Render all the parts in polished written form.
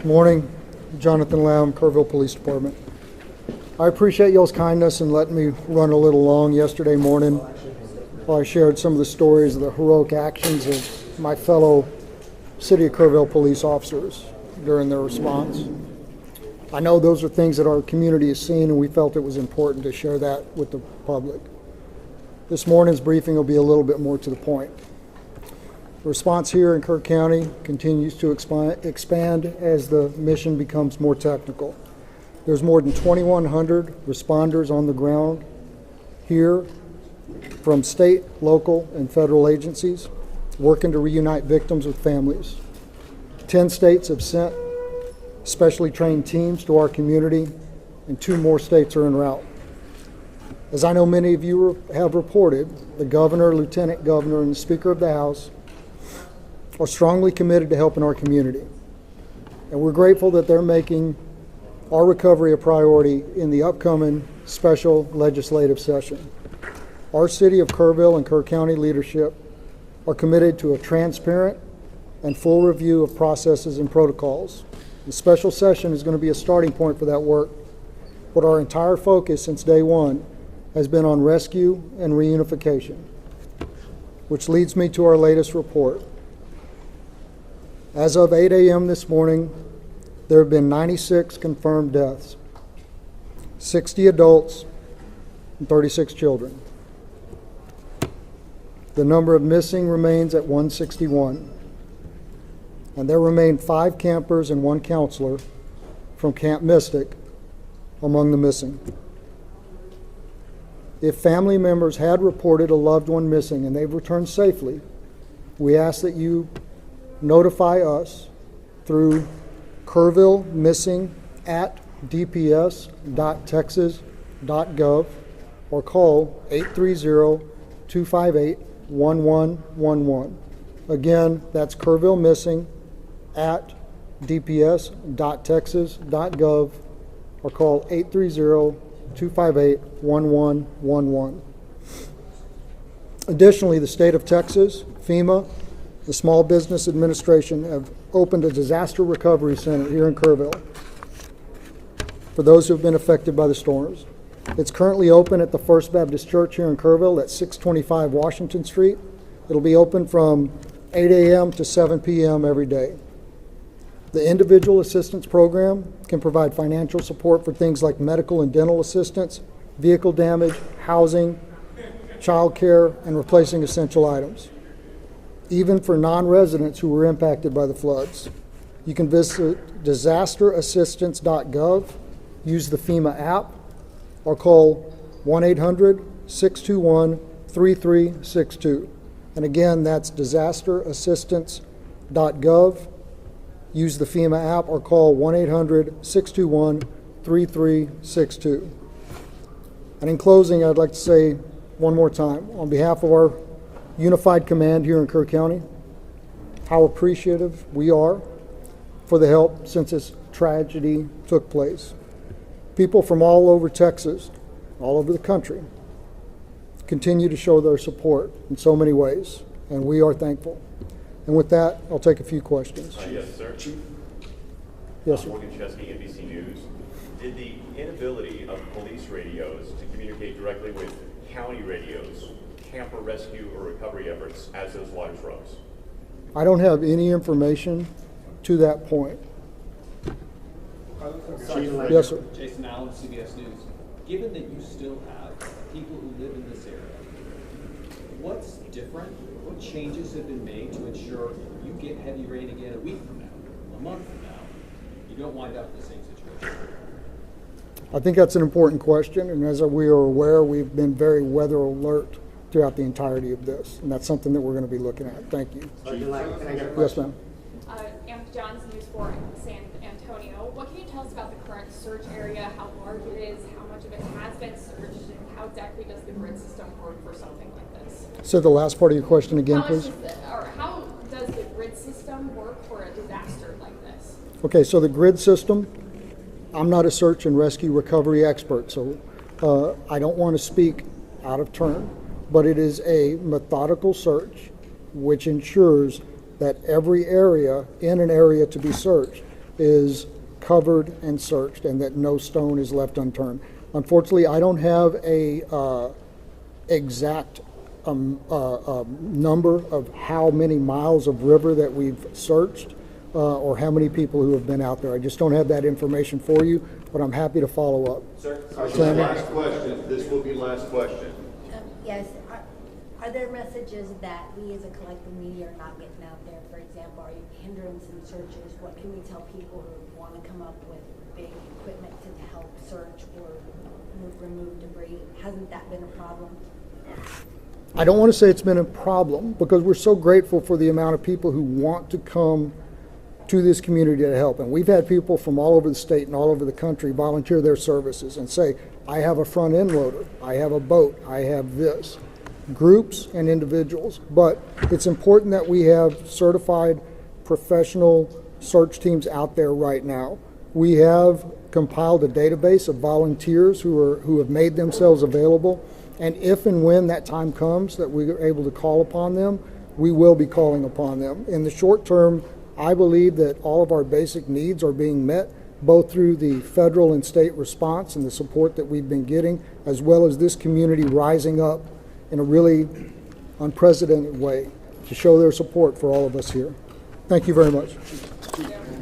Morning, Jonathan Lamb, Kerrville Police Department. I appreciate y'all's kindness in letting me run a little long yesterday morning while I shared some of the stories of the heroic actions of my fellow City of Kerrville police officers during their response. I know those are things that our community has seen, and we felt it was important to share that with the public. This morning's briefing will be a little bit more to the point. The response here in Kerr County continues to expand as the mission becomes more technical. There's more than 2,100 responders on the ground here from state, local, and federal agencies working to reunite victims with families. 10 states have sent specially trained teams to our community, and 2 more states are en route. As I know many of you have reported, the governor, lieutenant governor, and the Speaker of the House are strongly committed to helping our community. And we're grateful that they're making our recovery a priority in the upcoming special legislative session. Our City of Kerrville and Kerr County leadership are committed to a transparent and full review of processes and protocols. The special session is going to be a starting point for that work, but our entire focus since day one has been on rescue and reunification, which leads me to our latest report. As of 8 a.m. this morning, there have been 96 confirmed deaths, 60 adults, and 36 children. The number of missing remains at 161, and there remain 5 campers and 1 counselor from Camp Mystic among the missing. If family members had reported a loved one missing and they've returned safely, we ask that you notify us through kerrvillemissing@dps.texas.gov or call 830-258-1111. Again, that's kerrvillemissing@dps.texas.gov or call 830-258-1111. Additionally, the state of Texas, FEMA, the Small Business Administration have opened a disaster recovery center here in Kerrville for those who have been affected by the storms. It's currently open at the First Baptist Church here in Kerrville at 625 Washington Street. It'll be open from 8 a.m. to 7 p.m. every day. The Individual Assistance Program can provide financial support for things like medical and dental assistance, vehicle damage, housing, child care, and replacing essential items, even for non-residents who were impacted by the floods. You can visit disasterassistance.gov, use the FEMA app, or call 1-800-621-3362. And again, that's disasterassistance.gov, use the FEMA app, or call 1-800-621-3362. And in closing, I'd like to say one more time, on behalf of our Unified Command here in Kerr County, how appreciative we are for the help since this tragedy took place. People from all over Texas, all over the country, continue to show their support in so many ways, and we are thankful. And with that, I'll take a few questions. Yes, sir. Yes, sir. Morgan Chesky, NBC News. Did the inability of police radios to communicate directly with county radios hamper rescue or recovery efforts as those waters rose? I don't have any information to that point. Yes, sir. Jason Allen, CBS News. Given that you still have people who live in this area, what's different? What changes have been made to ensure you get heavy rain again a week from now, a month from now, you don't wind up in the same situation? I think that's an important question, and as we are aware, we've been very weather alert throughout the entirety of this, and that's something that we're going to be looking at. Thank you. Yes, ma'am. Amp Johnson, News 4 San Antonio. What can you tell us about the current search area, how large it is, how much of it has been searched, and how exactly does the grid system work for something like this? So the last part of your question again, please. How does the grid system work for a disaster like this? Okay, so the grid system, I'm not a search and rescue recovery expert, so I don't want to speak out of turn, but it is a methodical search which ensures that every area in an area to be searched is covered and searched and that no stone is left unturned. Unfortunately, I don't have a exact number of how many miles of river that we've searched or how many people who have been out there. I just don't have that information for you, but I'm happy to follow up. Sir, Last question. This will be last question. Yes, are there messages that we as a collective media are not getting out there? For example, are you hindering some searches? What can we tell people who want to come up with big equipment to help search or remove debris? Hasn't that been a problem? I don't want to say it's been a problem because we're so grateful for the amount of people who want to come to this community to help. And we've had people from all over the state and all over the country volunteer their services and say, I have a front end loader, I have a boat, I have this. Groups and individuals, but it's important that we have certified professional search teams out there right now. We have compiled a database of volunteers who have made themselves available, and if and when that time comes that we are able to call upon them, we will be calling upon them. In the short term, I believe that all of our basic needs are being met, both through the federal and state response and the support that we've been getting, as well as this community rising up in a really unprecedented way to show their support for all of us here. Thank you very much.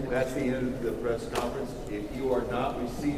That's the end of the press conference. If you are not receiving